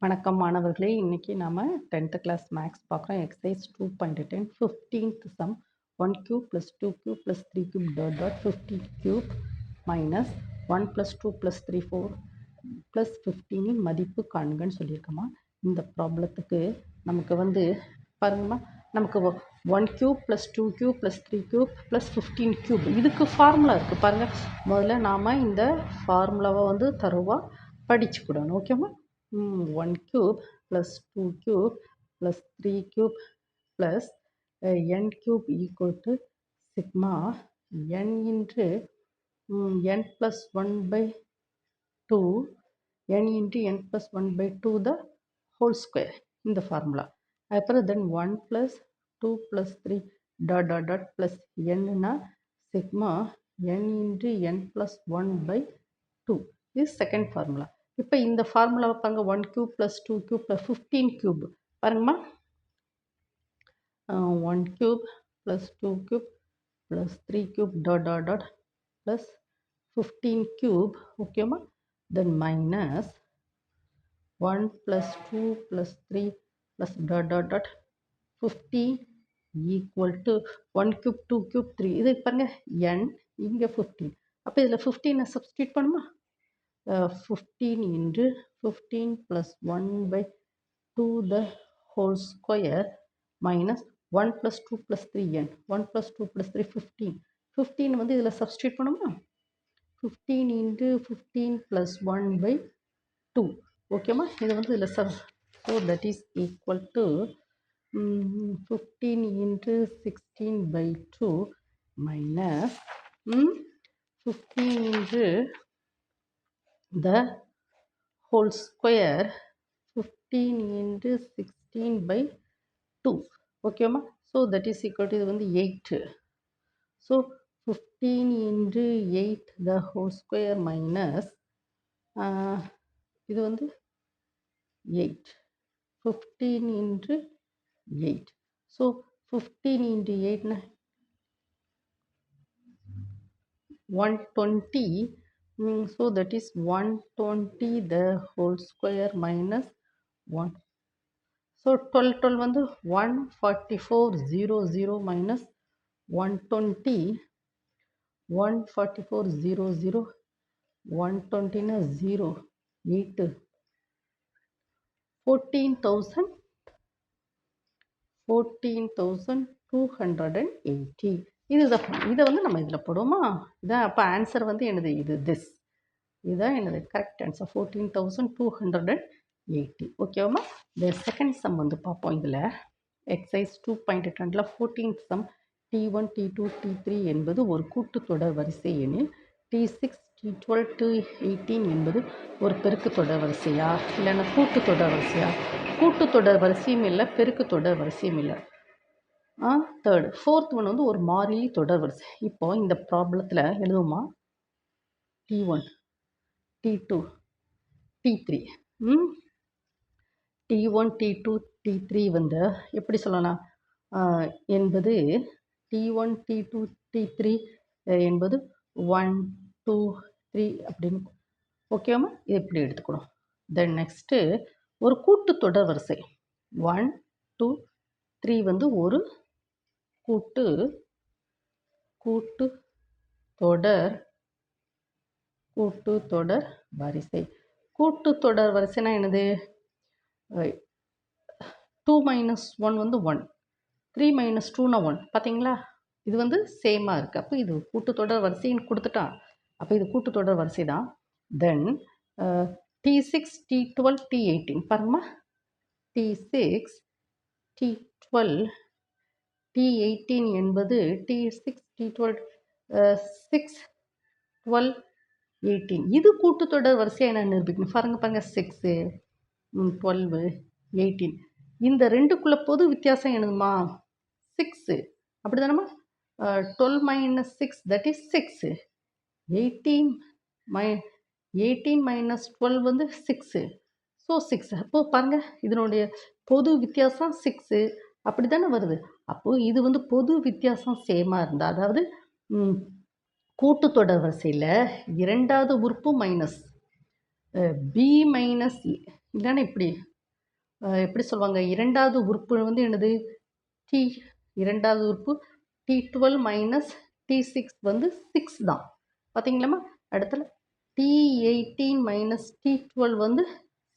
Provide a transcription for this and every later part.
வணக்கம் மாணவர்களே! இன்னைக்கு நாம 10th கிளாஸ் மேத்ஸ் பார்க்குறோம். Exercise 2.10 15th sum 1 cube + 2 cube + 3 cube dot dot 50 cube minus 1 + 2 + 3 4 + 15 இன் மதிப்பு காண்கன்னு சொல்லியிருக்கோமா. இந்த ப்ராப்ளத்துக்கு நமக்கு பாருங்கம்மா, நமக்கு 1 கியூப் + 2 கியூப் + 3 கியூப் + 15 கியூப் இதுக்கு ஃபார்முலா இருக்குது பாருங்கள். முதல்ல நாம் இந்த ஃபார்முலாவை தரோவா படிச்சுக்கிடணும். ஓகேம்மா. 1 cube plus 2 cube plus 3 cube plus n cube equal to sigma n into n plus 1 by 2 n into n plus 1 by 2 the whole square in the formula. அப்புறம் then 1 plus 2 plus 3 dot dot dot plus n na sigma n into n plus 1 by 2 is second formula. இப்போ இந்த ஃபார்முலாவை பாருங்க, 1 cube plus 2 cube plus 15 cube பாருங்கம்மா. 1 cube plus 2 cube plus 3 cube dot dot dot plus 15 cube. ஓகேம்மா. Then minus 1 plus 2 plus 3 plus dot dot dot 50 equal to 1 cube 2 cube 3 இது பாருங்க n இங்கே 15. அப்போ இதில் 15 சப்ஸ்டியூட் பண்ணுமா. 15 into 15 plus 1 by 2 the whole square minus 1 plus 2 plus 3n 1 plus 2 plus 3 15 15 இதில் substitute பண்ணுமா. 15 into 15 plus 1 by 2. ஓகேம்மா. இது இதில் so that is equal to 15 into 16 by 2 minus 15 into the whole square 15 into 16 by 2. Okay ma. So that is equal to 8. So 15 into 8 the whole square minus இது 8. 15 into 8. So 15 into 8 na 120. So that is 120 the whole square minus 1. So 12 14400 minus 120 14400 120 na 0 8 14,280. இதை நம்ம இதில் போடுவோமா. இதான் அப்போ answer என்னது, இது this இதுதான் என்னது கரெக்ட் ஆன்சர் 14,280. ஓகேவாம்மா. இந்த செகண்ட் சம் பார்ப்போம். இதில் exercise 2.10 14th some T1 T2 T3 என்பது ஒரு கூட்டுத்தொடர் வரிசை எனில் T6 T12 T18 என்பது ஒரு பெருக்கு தொடர் வரிசையா இல்லைன்னா கூட்டுத்தொடர் வரிசையா. கூட்டுத்தொடர் வரிசையும் இல்லை, பெருக்கு தொடர் வரிசையும் இல்லை. தேர்டு ஃபோர்த் ஒன் ஒரு மாறிலி தொடர் வரிசை. இப்போ இந்த ப்ராப்ளத்தில் எழுதுமா. T1 T2 T3 T1 T2 T3 எப்படி சொல்லலாம் என்பது T1 T2 T3 என்பது 1 2 3 அப்படின்னு. ஓகேவாம்மா. இது எப்படி எடுத்துக்கணும். தென் நெக்ஸ்ட்டு ஒரு கூட்டுத்தொடர் வரிசை 1 2 3 ஒரு கூட்டுத்தொடர் வரிசை. கூட்டுத்தொடர் வரிசைனா என்னது. 2 மைனஸ் 1 1 3 மைனஸ் 2 1 பார்த்தீங்களா. இது சேமாக இருக்குது. அப்போ இது கூட்டுத்தொடர் வரிசைன்னு கொடுத்துட்டான். அப்போ இது கூட்டுத்தொடர் வரிசை தான். தென் T6 T12 T18 பாருங்கம்மா. T6 T12 T18 என்பது T6 T12 6 12 18 இது கூட்டுத்தொடர் வரிசையாக என்ன நிரூபிக்கணும். பாருங்க 6 12 18 இந்த ரெண்டுக்குள்ள பொது வித்தியாசம் என்னதுமா 6. அப்படி தானம்மா. 12 minus 6 that is 6. 18 minus 12 6. So 6. அப்போ பாருங்க இதனுடைய பொது வித்தியாசம் 6 அப்படி தானே வருது. அப்போது இது பொது வித்தியாசம் சேமாக இருந்தால், அதாவது கூட்டுத்தொடர் வரிசையில் இரண்டாவது உறுப்பு மைனஸ் பி மைனஸ் இல்லைன்னா இப்படி எப்படி சொல்லுவாங்க, இரண்டாவது உறுப்பு வந்து என்னது டி, இரண்டாவது உறுப்பு T12 மைனஸ் T6 வந்து 6 தான். பார்த்தீங்களாம்மா? அடுத்தல T18 மைனஸ் T12 வந்து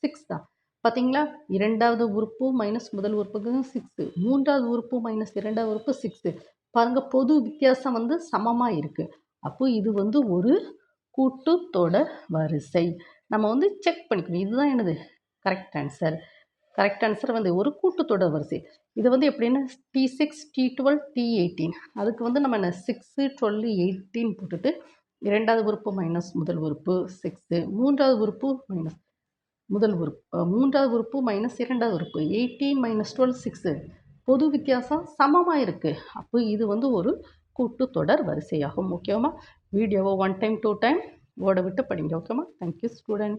6 தான். பார்த்தீங்களா? இரண்டாவது உறுப்பு மைனஸ் முதல் உறுப்புக்கு 6. மூன்றாவது உறுப்பு மைனஸ் இரண்டாவது உறுப்பு 6. பாருங்க, பொது வித்தியாசம் வந்து சமமா இருக்கு. அப்போ இது வந்து ஒரு கூட்டுத்தொடர் வரிசை. நம்ம வந்து செக் பண்ணிக்கணும். இதுதான் என்னது கரெக்ட் ஆன்சர். கரெக்ட் ஆன்சர் வந்து ஒரு கூட்டுத்தொடர் வரிசை. இது வந்து எப்படின்னா T6, T12, T18. அதுக்கு வந்து நம்ம என்ன 6, 12, 18 போட்டுட்டு இரண்டாவது உறுப்பு மைனஸ் முதல் உறுப்பு 6, மூன்றாவது உறுப்பு மைனஸ் முதல் உறுப்பு மூன்றாவது உறுப்பு மைனஸ் இரண்டாவது உறுப்பு 18 மைனஸ் 12 6. பொது வித்தியாசம் சமமாக இருக்குது. அப்போ இது வந்து ஒரு கூட்டுத்தொடர் வரிசையாகும். ஓகேவா? வீடியோவை 1 டைம் 2 டைம் ஓட விட்டு படிங்க. ஓகேவா? Thank you student.